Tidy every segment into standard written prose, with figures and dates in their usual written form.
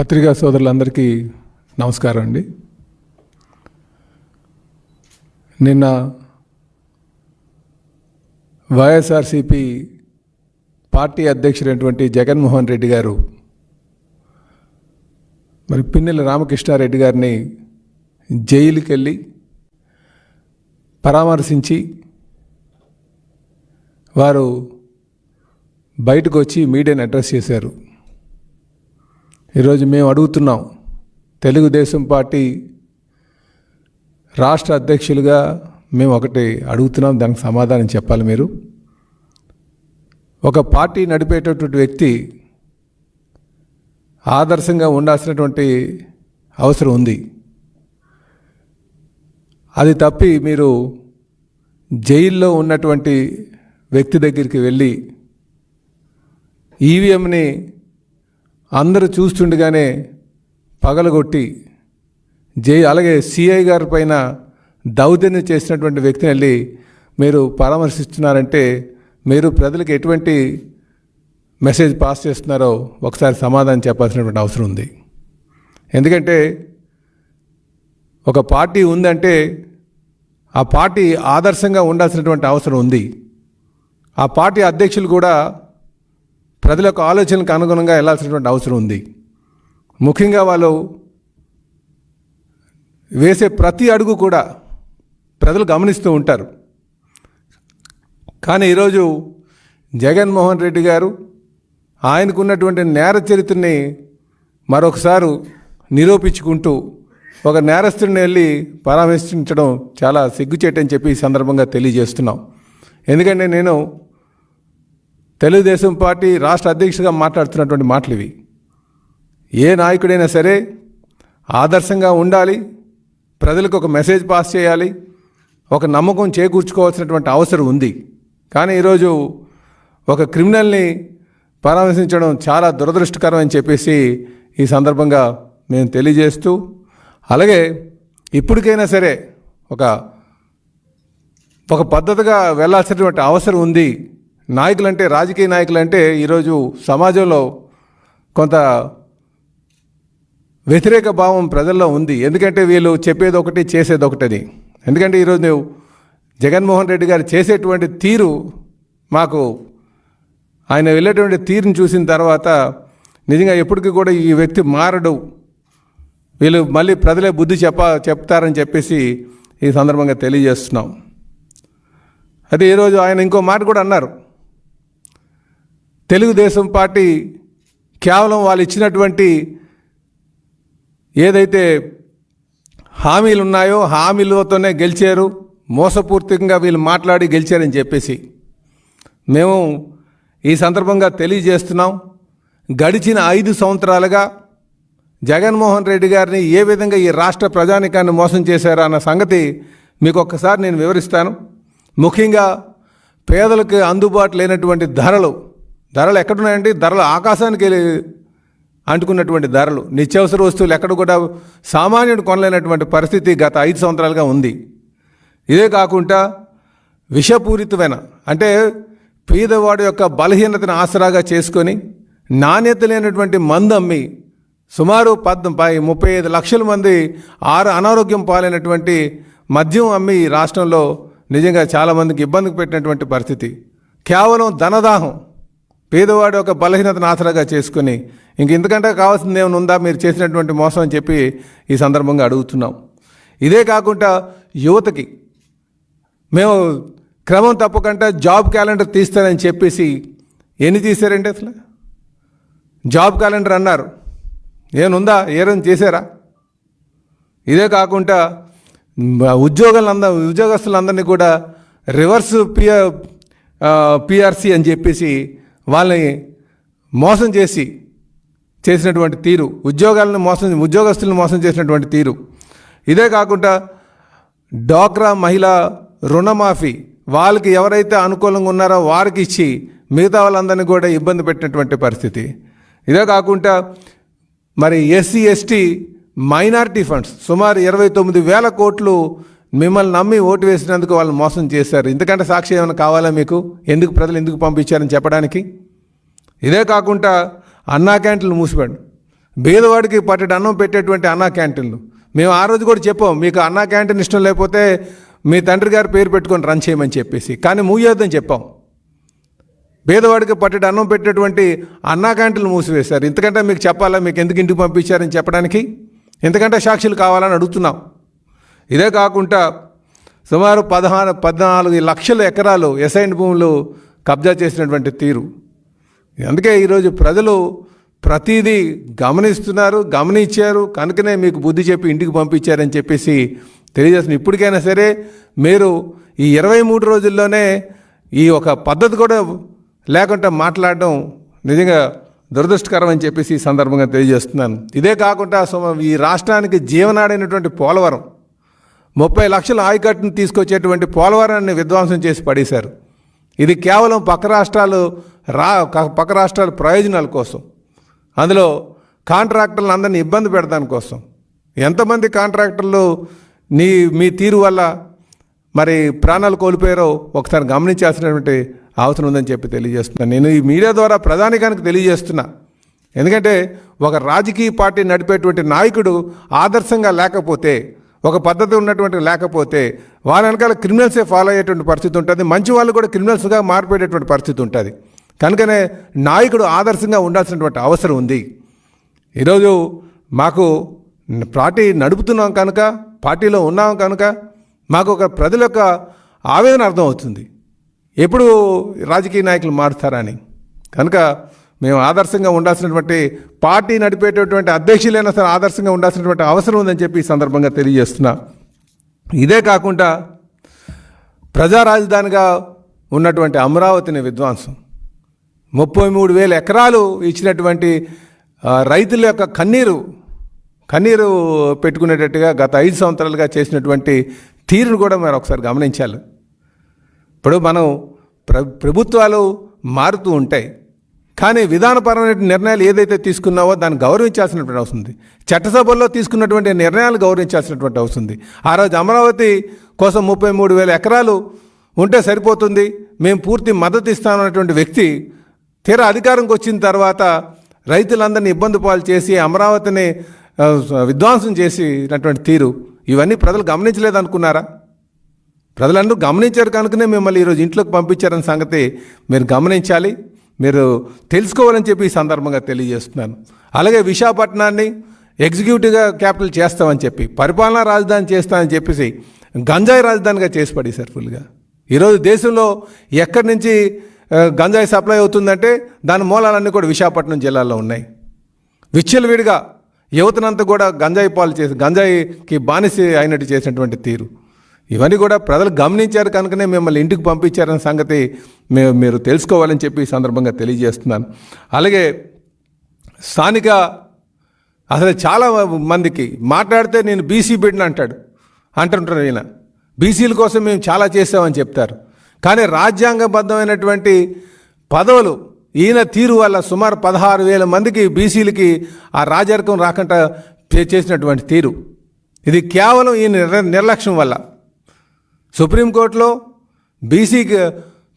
పత్రికా సోదరులందరికీ నమస్కారం అండి. నిన్న వైఎస్ఆర్సిపి పార్టీ అధ్యక్షుడైనటువంటి జగన్మోహన్ రెడ్డి గారు మరి పిన్నెల రామకృష్ణారెడ్డి గారిని జైలుకి వెళ్ళి పరామర్శించి వారు బయటకు వచ్చి మీడియాని అడ్రస్ చేశారు. ఈరోజు మేము అడుగుతున్నాం, తెలుగుదేశం పార్టీ రాష్ట్ర అధ్యక్షులుగా మేము ఒకటి అడుగుతున్నాం, దానికి సమాధానం చెప్పాలి. మీరు ఒక పార్టీ నడిపేటటువంటి వ్యక్తి ఆదర్శంగా ఉండాల్సినటువంటి అవసరం ఉంది. అది తప్పి మీరు జైల్లో ఉన్నటువంటి వ్యక్తి దగ్గరికి వెళ్ళి ఈవీఎంని అందరూ చూస్తుండగానే పగలగొట్టి అలాగే సిఐ గారి పైన దౌర్జన్యం చేసినటువంటి వ్యక్తిని వెళ్ళి మీరు పరామర్శిస్తున్నారంటే మీరు ప్రజలకు ఎటువంటి మెసేజ్ పాస్ చేస్తున్నారో ఒకసారి సమాధానం చెప్పాల్సినటువంటి అవసరం ఉంది. ఎందుకంటే ఒక పార్టీ ఉందంటే ఆ పార్టీ ఆదర్శంగా ఉండాల్సినటువంటి అవసరం ఉంది. ఆ పార్టీ అధ్యక్షులు కూడా ప్రజల యొక్క ఆలోచనలకు అనుగుణంగా వెళ్ళాల్సినటువంటి అవసరం ఉంది. ముఖ్యంగా వాళ్ళు వేసే ప్రతి అడుగు కూడా ప్రజలు గమనిస్తూ ఉంటారు. కానీ ఈరోజు జగన్మోహన్ రెడ్డి గారు ఆయనకున్నటువంటి నేర చరిత్రని మరొకసారి నిరూపించుకుంటూ ఒక నేరస్తుడిని వెళ్ళి పరామర్శించడం చాలా సిగ్గుచేటని చెప్పి ఈ సందర్భంగా తెలియజేస్తున్నాం. ఎందుకంటే నేను తెలుగుదేశం పార్టీ రాష్ట్ర అధ్యక్షుడిగా మాట్లాడుతున్నటువంటి మాటలు ఇవి. ఏ నాయకుడైనా సరే ఆదర్శంగా ఉండాలి, ప్రజలకు ఒక మెసేజ్ పాస్ చేయాలి, ఒక నమ్మకం చేకూర్చుకోవాల్సినటువంటి అవసరం ఉంది. కానీ ఈరోజు ఒక క్రిమినల్ని పరామర్శించడం చాలా దురదృష్టకరం అని చెప్పేసి ఈ సందర్భంగా మేము తెలియజేస్తూ, అలాగే ఇప్పటికైనా సరే ఒక పద్ధతిగా వెళ్ళాల్సినటువంటి అవసరం ఉంది. నాయకులంటే, రాజకీయ నాయకులంటే ఈరోజు సమాజంలో కొంత వ్యతిరేక భావం ప్రజల్లో ఉంది. ఎందుకంటే వీళ్ళు చెప్పేది ఒకటి చేసేది ఒకటని. ఎందుకంటే ఈరోజు నువ్వు జగన్మోహన్ రెడ్డి గారు చేసేటువంటి తీరు, మాకు ఆయన వెళ్ళేటువంటి తీరుని చూసిన తర్వాత నిజంగా ఎప్పటికీ కూడా ఈ వ్యక్తి మారడు, వీళ్ళు మళ్ళీ ప్రజలే బుద్ధి చెప్తారని చెప్పేసి ఈ సందర్భంగా తెలియజేస్తున్నాం. అదే ఈరోజు ఆయన ఇంకో మాట కూడా అన్నారు, తెలుగుదేశం పార్టీ కేవలం వాళ్ళు ఇచ్చినటువంటి ఏదైతే హామీలు ఉన్నాయో హామీలతోనే గెలిచారు, మోసపూర్తికంగా వీళ్ళు మాట్లాడి గెలిచారని చెప్పేసి మేము ఈ సందర్భంగా తెలియజేస్తున్నాం. గడిచిన 5 సంవత్సరాలుగా జగన్మోహన్ రెడ్డి గారిని ఏ విధంగా ఈ రాష్ట్ర ప్రజానికాన్ని మోసం చేశారో అన్న సంగతి మీకు ఒక్కసారి నేను వివరిస్తాను. ముఖ్యంగా పేదలకు అందుబాటు లేనటువంటి ధరలు ఎక్కడున్నాయండి? ధరలు ఆకాశానికి అంటుకున్నటువంటి ధరలు, నిత్యావసర వస్తువులు ఎక్కడ కూడా సామాన్యుడు కొనలేనటువంటి పరిస్థితి గత 5 సంవత్సరాలుగా ఉంది. ఇదే కాకుండా విషపూరితమైన, అంటే పేదవాడి యొక్క బలహీనతను ఆసరాగా చేసుకొని నాణ్యత లేనటువంటి మందు అమ్మి సుమారు 35 లక్షల మంది అనారోగ్యం పాలైనటువంటి మద్యం అమ్మి రాష్ట్రంలో నిజంగా చాలామందికి ఇబ్బందికి పెట్టినటువంటి పరిస్థితి. కేవలం ధనదాహం, పేదవాడి యొక్క బలహీనతను ఆసరాగా చేసుకుని ఇంతకంటే కావాల్సింది ఏమైనా ఉందా మీరు చేసినటువంటి మోసం అని చెప్పి ఈ సందర్భంగా అడుగుతున్నాం. ఇదే కాకుండా యువతకి మేము క్రమం తప్పకుండా జాబ్ క్యాలెండర్ తీస్తారని చెప్పేసి ఎన్ని తీశారంటే అసలు జాబ్ క్యాలెండర్ అన్నారు, ఏముందా? ఏమైనా చేశారా? ఇదే కాకుండా ఉద్యోగస్తులందరినీ కూడా రివర్స్ పిఆర్సి అని చెప్పేసి వాళ్ళని మోసం చేసినటువంటి తీరు, ఉద్యోగస్తులను మోసం చేసినటువంటి తీరు. ఇదే కాకుండా డ్వాక్రా మహిళా రుణమాఫీ వాళ్ళకి ఎవరైతే అనుకూలంగా ఉన్నారో వారికి ఇచ్చి మిగతా వాళ్ళందరినీ కూడా ఇబ్బంది పెట్టినటువంటి పరిస్థితి. ఇదే కాకుండా మరి ఎస్సీ ఎస్టీ మైనారిటీ ఫండ్స్ సుమారు 29,000 కోట్లు మిమ్మల్ని నమ్మి ఓటు వేసినందుకు వాళ్ళు మోసం చేశారు. ఇంతకంటే సాక్షి ఏమైనా కావాలా మీకు? ప్రజలు ఎందుకు పంపించారని చెప్పడానికి? ఇదే కాకుండా అన్నా క్యాంటీన్లు మూసిపడి పేదవాడికి పట్టెడు అన్నం పెట్టేటువంటి అన్నా క్యాంటీన్లు. మేము ఆ రోజు కూడా చెప్పాం, మీకు అన్నా క్యాంటీన్ ఇష్టం లేకపోతే మీ తండ్రి గారి పేరు పెట్టుకొని రన్ చేయమని చెప్పేసి, కానీ మూయొద్దని చెప్పాం. పేదవాడికి పట్టెడు అన్నం పెట్టేటువంటి అన్నా క్యాంటీన్లు మూసివేశారు. ఇంతకంటే మీకు చెప్పాలా, మీకు ఎందుకు ఇంటికి పంపించారని చెప్పడానికి? ఇంతకంటే సాక్షులు కావాలని అడుగుతున్నాం. ఇదే కాకుండా సుమారు 14 లక్షల ఎకరాలు ఎసైన్ భూములు కబ్జా చేసినటువంటి తీరు. అందుకే ఈరోజు ప్రజలు ప్రతిదీ గమనిస్తున్నారు, గమనించారు, కనుకనే మీకు బుద్ధి చెప్పి ఇంటికి పంపించారని చెప్పేసి తెలియజేస్తున్నారు. ఇప్పటికైనా సరే మీరు ఈ 23 రోజుల్లోనే ఈ ఒక పద్ధతి కూడా లేకుండా మాట్లాడడం నిజంగా దురదృష్టకరం అని చెప్పేసి ఈ సందర్భంగా తెలియజేస్తున్నాను. ఇదే కాకుండా ఈ రాష్ట్రానికి జీవనాడైనటువంటి పోలవరం 30 లక్షల ఆయకట్టును తీసుకొచ్చేటువంటి పోలవరాన్ని విధ్వంసం చేసి పడేశారు. ఇది కేవలం పక్క రాష్ట్రాల ప్రయోజనాల కోసం, అందులో కాంట్రాక్టర్లు అందరినీ ఇబ్బంది పెడదాని కోసం. ఎంతమంది కాంట్రాక్టర్లు మీ తీరు వల్ల మరి ప్రాణాలు కోల్పోయారో ఒకసారి గమనించాల్సినటువంటి అవసరం ఉందని చెప్పి తెలియజేస్తున్నాను. నేను ఈ మీడియా ద్వారా ప్రధానికానికి తెలియజేస్తున్నా. ఎందుకంటే ఒక రాజకీయ పార్టీ నడిపేటువంటి నాయకుడు ఆదర్శంగా లేకపోతే, ఒక పద్ధతి ఉన్నటువంటి లేకపోతే వారి వెనకాల క్రిమినల్సే ఫాలో అయ్యేటువంటి పరిస్థితి ఉంటుంది. మంచి వాళ్ళు కూడా క్రిమినల్స్గా మారిపోయేటువంటి పరిస్థితి ఉంటుంది. కనుకనే నాయకుడు ఆదర్శంగా ఉండాల్సినటువంటి అవసరం ఉంది. ఈరోజు మాకు పార్టీ నడుపుతున్నాం కనుక, పార్టీలో ఉన్నాం కనుక మాకు ఒక ప్రజల యొక్క ఆవేదన అర్థమవుతుంది, ఎప్పుడు రాజకీయ నాయకులు మారుతారని. కనుక మేము ఆదర్శంగా ఉండాల్సినటువంటి, పార్టీ నడిపేటటువంటి అధ్యక్షులైనా సరే ఆదర్శంగా ఉండాల్సినటువంటి అవసరం ఉందని చెప్పి ఈ సందర్భంగా తెలియజేస్తున్నా. ఇదే కాకుండా ప్రజా రాజధానిగా ఉన్నటువంటి అమరావతిని విధ్వంసం, 33,000 ఎకరాలు ఇచ్చినటువంటి రైతుల యొక్క కన్నీరు పెట్టుకునేటట్టుగా గత 5 సంవత్సరాలుగా చేసినటువంటి తీరును కూడా మీరు ఒకసారి గమనించాలి. ఇప్పుడు మనం ప్రభుత్వాలు మారుతూ ఉంటాయి, కానీ విధానపరమైన నిర్ణయాలు ఏదైతే తీసుకున్నావో దాన్ని గౌరవించాల్సినటువంటి అవసరం ఉంది. చట్టసభల్లో తీసుకున్నటువంటి నిర్ణయాలు గౌరవించాల్సినటువంటి అవసరం ఉంది. ఆ రోజు అమరావతి కోసం 33,000 ఎకరాలు ఉంటే సరిపోతుంది, మేము పూర్తి మద్దతు ఇస్తామన్నటువంటి వ్యక్తి తీరా అధికారంకి వచ్చిన తర్వాత రైతులందరినీ ఇబ్బంది పాలు చేసి అమరావతిని విధ్వంసం చేసినటువంటి తీరు, ఇవన్నీ ప్రజలు గమనించలేదనుకున్నారా? ప్రజలందరూ గమనించారు కనుకనే మిమ్మల్ని ఈరోజు ఇంట్లోకి పంపించారన్న సంగతి మీరు గమనించాలి, మీరు తెలుసుకోవాలని చెప్పి ఈ సందర్భంగా తెలియజేస్తున్నాను. అలాగే విశాఖపట్నాన్ని ఎగ్జిక్యూటివ్గా క్యాపిటల్ చేస్తామని చెప్పి, పరిపాలనా రాజధాని చేస్తామని చెప్పేసి గంజాయి రాజధానిగా చేసి పడేశారు ఫుల్గా. ఈరోజు దేశంలో ఎక్కడి నుంచి గంజాయి సప్లై అవుతుందంటే దాని మూలాలన్నీ కూడా విశాఖపట్నం జిల్లాలో ఉన్నాయి. విచ్చలవిడిగా యువతనంతా కూడా గంజాయికి బానిస అయినట్టు చేసినటువంటి తీరు, ఇవన్నీ కూడా ప్రజలు గమనించారు కనుకనే మిమ్మల్ని ఇంటికి పంపించారన్న సంగతి మీరు తెలుసుకోవాలని చెప్పి ఈ సందర్భంగా తెలియజేస్తున్నాను. అలాగే స్థానిక అసలు చాలా మందికి మాట్లాడితే నేను బీసీ బిడ్డను అంటుంటారు. ఈయన బీసీల కోసం మేము చాలా చేసామని చెప్తారు, కానీ రాజ్యాంగబద్ధమైనటువంటి పదవులు ఈయన తీరు వల్ల సుమారు 16,000 మందికి బీసీలకి ఆ రాజరికం రాకుండా చేసినటువంటి తీరు, ఇది కేవలం ఈ నిర్లక్ష్యం వల్ల. సుప్రీంకోర్టులో బీసీ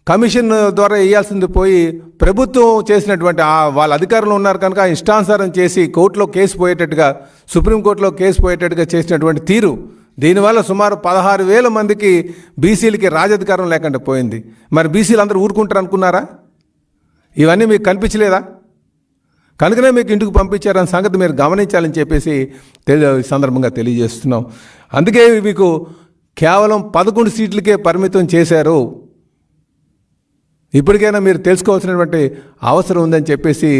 కమిషన్ ద్వారా వేయాల్సింది పోయి ప్రభుత్వం చేసినటువంటి వాళ్ళ అధికారులు ఉన్నారు కనుక ఇష్టానుసారం చేసి కోర్టులో కేసు పోయేటట్టుగా, సుప్రీంకోర్టులో కేసు పోయేటట్టుగా చేసినటువంటి తీరు, దీనివల్ల సుమారు 16,000 మందికి బీసీలకి రాజధికారం లేకుండా పోయింది. మరి బీసీలు అందరూ ఊరుకుంటారు అనుకున్నారా? ఇవన్నీ మీకు కనిపించలేదా? కనుకనే మీకు ఇంటికి పంపించారన్న సంగతి మీరు గమనించాలని చెప్పేసి ఈ సందర్భంగా తెలియజేస్తున్నాం. అందుకే మీకు కేవలం 11 సీట్లకే పరిమితం చేశారు. ఇప్పటికైనా మీరు తెలుసుకోవాల్సినటువంటి అవసరం ఉందని చెప్పేసి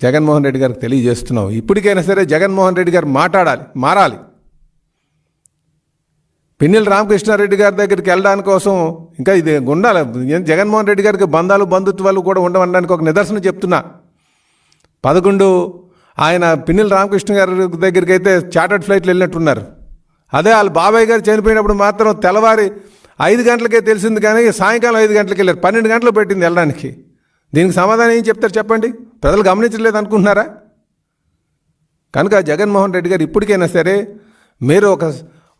జగన్మోహన్ రెడ్డి గారికి తెలియజేస్తున్నాం. ఇప్పటికైనా సరే జగన్మోహన్ రెడ్డి గారు మారాలి. పిన్నెల రామకృష్ణారెడ్డి గారి దగ్గరికి వెళ్ళడానికి కోసం ఇంకా ఇది ఉండాలి. జగన్మోహన్ రెడ్డి గారికి బంధుత్వాలు కూడా ఉండవడానికి ఒక నిదర్శనం చెప్తున్నా. 11 ఆయన పిన్నెల రామకృష్ణ గారి దగ్గరికి అయితే చార్టర్డ్ ఫ్లైట్లు వెళ్ళినట్టున్నారు. అదే వాళ్ళ బాబాయ్ గారు చనిపోయినప్పుడు మాత్రం తెల్లవారి 5 గంటలకే తెలిసింది, కానీ సాయంకాలం 5 గంటలకి వెళ్ళారు. 12 గంటలు పెట్టింది వెళ్ళడానికి. దీనికి సమాధానం ఏం చెప్తారు చెప్పండి? ప్రజలు గమనించలేదు అనుకుంటున్నారా? కనుక జగన్మోహన్ రెడ్డి గారు ఇప్పటికైనా సరే మీరు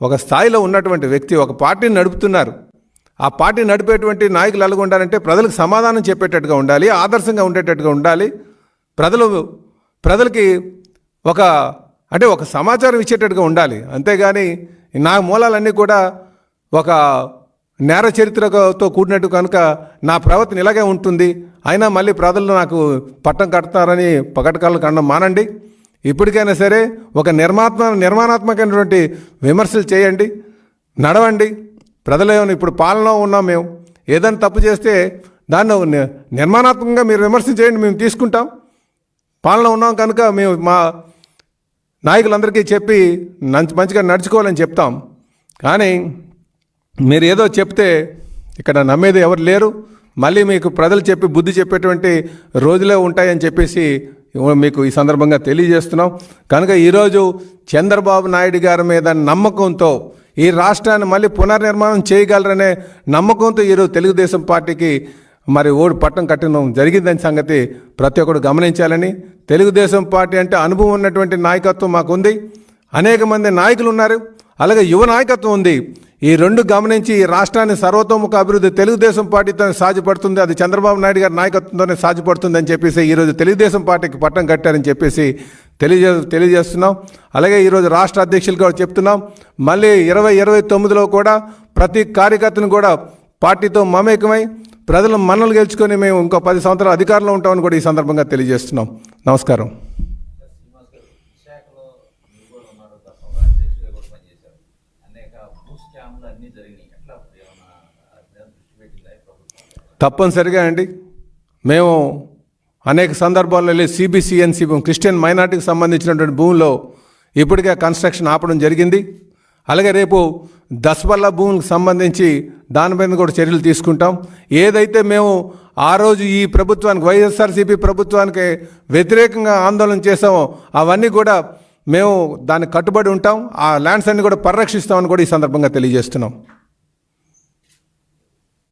ఒక స్థాయిలో ఉన్నటువంటి వ్యక్తి, ఒక పార్టీని నడుపుతున్నారు. ఆ పార్టీ నడిపేటువంటి నాయకులు ఎలాగ ఉండాలంటే ప్రజలకు సమాధానం చెప్పేటట్టుగా ఉండాలి, ఆదర్శంగా ఉండేటట్టుగా ఉండాలి. ప్రజలకి ఒక సమాచారం ఇచ్చేటట్టుగా ఉండాలి. అంతేగాని నా మూలాలన్నీ కూడా ఒక నేర చరిత్రతో కూడినట్టు కనుక నా ప్రవర్తన ఇలాగే ఉంటుంది, అయినా మళ్ళీ ప్రజలు నాకు పట్టం కడతారని పకటకాళ్ళు కండం మానండి. ఇప్పటికైనా సరే ఒక నిర్మాణాత్మకమైనటువంటి విమర్శలు చేయండి, నడవండి. ప్రజలేమో ఇప్పుడు పాలనలో ఉన్నాం, మేము ఏదైనా తప్పు చేస్తే దాన్ని నిర్మాణాత్మకంగా మీరు విమర్శలు చేయండి, మేము తీసుకుంటాం. పాలన ఉన్నాం కనుక మేము మా నాయకులందరికీ చెప్పి మంచిగా నడుచుకోవాలని చెప్తాం. కానీ మీరు ఏదో చెప్తే ఇక్కడ నమ్మేది ఎవరు లేరు. మళ్ళీ మీకు ప్రజలు చెప్పి బుద్ధి చెప్పేటువంటి రోజులే ఉంటాయని చెప్పేసి మీకు ఈ సందర్భంగా తెలియజేస్తున్నాం. కనుక ఈరోజు చంద్రబాబు నాయుడు గారి మీద నమ్మకంతో ఈ రాష్ట్రాన్ని మళ్ళీ పునర్నిర్మాణం చేయగలరనే నమ్మకంతో ఈరోజు తెలుగుదేశం పార్టీకి మరి పట్టం కట్టడం జరిగిందని సంగతి ప్రతి ఒక్కరు గమనించాలని. తెలుగుదేశం పార్టీ అంటే అనుభవం ఉన్నటువంటి నాయకత్వం మాకుంది, అనేక మంది నాయకులు ఉన్నారు, అలాగే యువ నాయకత్వం ఉంది. ఈ రెండు గమనించి ఈ రాష్ట్రాన్ని సర్వతోముఖ అభివృద్ధి తెలుగుదేశం పార్టీతోనే సాధ్యపడుతుంది, అది చంద్రబాబు నాయుడు గారి నాయకత్వంతోనే సాధ్యపడుతుంది అని చెప్పేసి ఈరోజు తెలుగుదేశం పార్టీకి పట్టం కట్టారని చెప్పేసి తెలియజేస్తున్నాం. అలాగే ఈరోజు రాష్ట్ర అధ్యక్షులు కూడా చెప్తున్నాం, మళ్ళీ 2029లో కూడా ప్రతి కార్యకర్తను కూడా పార్టీతో మమేకమై ప్రజల మన్నలు గెలుచుకొని మేము ఇంకో 10 సంవత్సరాలు అధికారంలో ఉంటామని కూడా ఈ సందర్భంగా తెలియజేస్తున్నాం. నమస్కారం. తప్పనిసరిగా అండి, మేము అనేక సందర్భాల్లో సిబిసిఎన్సి క్రిస్టియన్ మైనార్టీకి సంబంధించినటువంటి భూముల్లో ఇప్పటికే కన్స్ట్రక్షన్ ఆపడం జరిగింది. అలాగే రేపు దసపల్ల భూములకు సంబంధించి దానిపైన కూడా చర్యలు తీసుకుంటాం. ఏదైతే మేము ఆ రోజు ఈ ప్రభుత్వానికి వైఎస్ఆర్సీపీ ప్రభుత్వానికి వ్యతిరేకంగా ఆందోళన చేసామో అవన్నీ కూడా మేము దానికి కట్టుబడి ఉంటాం. ఆ ల్యాండ్స్ అన్ని కూడా పరిరక్షిస్తామని కూడా ఈ సందర్భంగా తెలియజేస్తున్నాం.